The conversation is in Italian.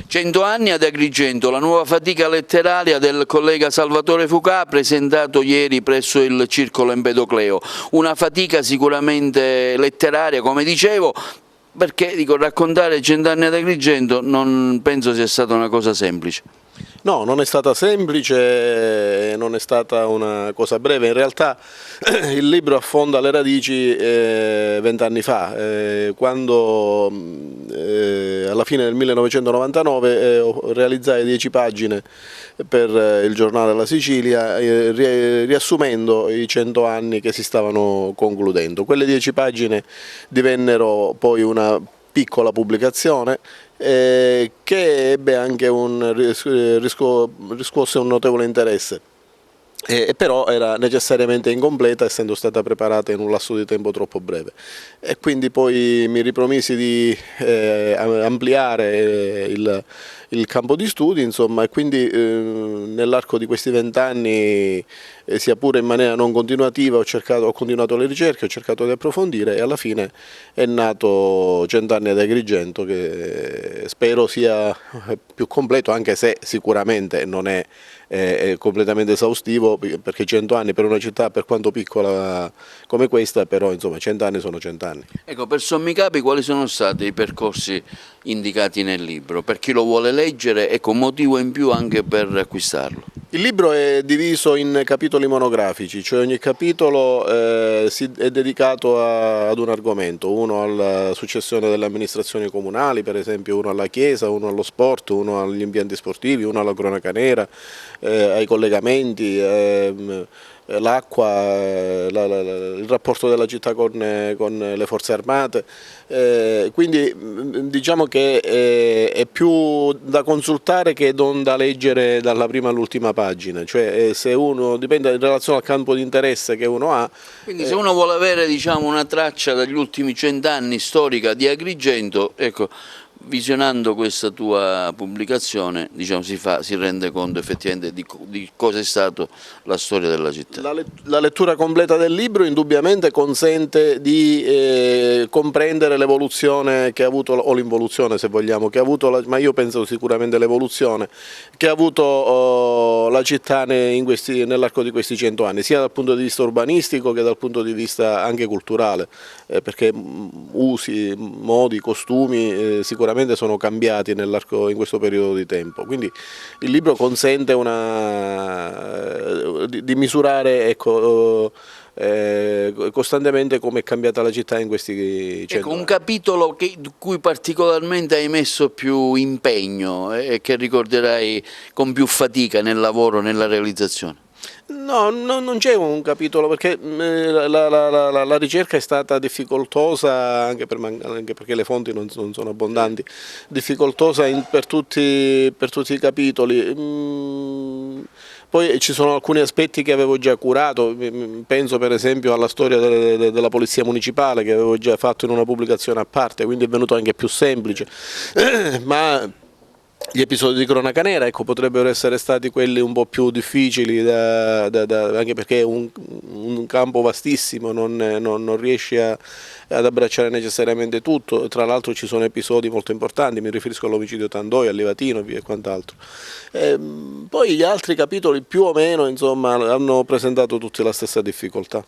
100 anni ad Agrigento, la nuova fatica letteraria del collega Salvatore Fucà, presentato ieri presso il Circolo Empedocleo. Una fatica sicuramente letteraria, come dicevo, perché raccontare 100 anni ad Agrigento non penso sia stata una cosa semplice. No, non è stata semplice, non è stata una cosa breve. In realtà il libro affonda le radici 20 anni fa, quando alla fine del 1999 realizzai 10 pagine per il giornale La Sicilia, riassumendo i 100 anni che si stavano concludendo. Quelle 10 pagine divennero poi una piccola pubblicazione che ebbe anche riscosse un notevole interesse, però era necessariamente incompleta, essendo stata preparata in un lasso di tempo troppo breve, e quindi poi mi ripromisi di ampliare il campo di studi, insomma, e quindi nell'arco di questi 20 anni, sia pure in maniera non continuativa, ho continuato le ricerche, ho cercato di approfondire, e alla fine è nato 100 anni ad Agrigento, che spero sia più completo, anche se sicuramente non è completamente esaustivo, perché 100 anni per una città, per quanto piccola come questa, però insomma 100 anni sono 100 anni. Ecco, per sommi capi quali sono stati i percorsi indicati nel libro? Per chi lo vuole leggere, ecco, un motivo in più anche per acquistarlo. Il libro è diviso in capitoli monografici, cioè ogni capitolo è dedicato ad un argomento, uno alla successione delle amministrazioni comunali, per esempio, uno alla Chiesa, uno allo sport, uno agli impianti sportivi, uno alla cronaca nera, ai collegamenti, l'acqua, il rapporto della città con le forze armate, quindi diciamo che è più da consultare che non da leggere dalla prima all'ultima pagina, cioè se uno, dipende in relazione al campo di interesse che uno ha. Quindi se uno vuole avere, diciamo, una traccia dagli ultimi 100 anni storica di Agrigento, ecco, visionando questa tua pubblicazione, diciamo, si rende conto effettivamente di cosa è stata la storia della città. La lettura completa del libro indubbiamente consente di comprendere l'evoluzione che ha avuto, o l'involuzione se vogliamo, che ha avuto, ma io penso sicuramente l'evoluzione che ha avuto la città nell'arco di questi 100 anni, sia dal punto di vista urbanistico che dal punto di vista anche culturale, perché usi, modi, costumi sicuramente sono cambiati in questo periodo di tempo, quindi il libro consente di misurare, ecco, costantemente come è cambiata la città in questi 100 anni. Un capitolo cui particolarmente hai messo più impegno e che ricorderai con più fatica nel lavoro, nella realizzazione? No, non c'è un capitolo, perché la ricerca è stata difficoltosa, anche perché le fonti non sono abbondanti, difficoltosa per tutti i capitoli. Poi ci sono alcuni aspetti che avevo già curato, penso per esempio alla storia della Polizia Municipale, che avevo già fatto in una pubblicazione a parte, quindi è venuto anche più semplice, ma gli episodi di cronaca nera, ecco, potrebbero essere stati quelli un po' più difficili, anche perché è un campo vastissimo, non riesce ad abbracciare necessariamente tutto. Tra l'altro ci sono episodi molto importanti, mi riferisco all'omicidio Tandoi, al Livatino e quant'altro. Poi gli altri capitoli più o meno, insomma, hanno presentato tutti la stessa difficoltà.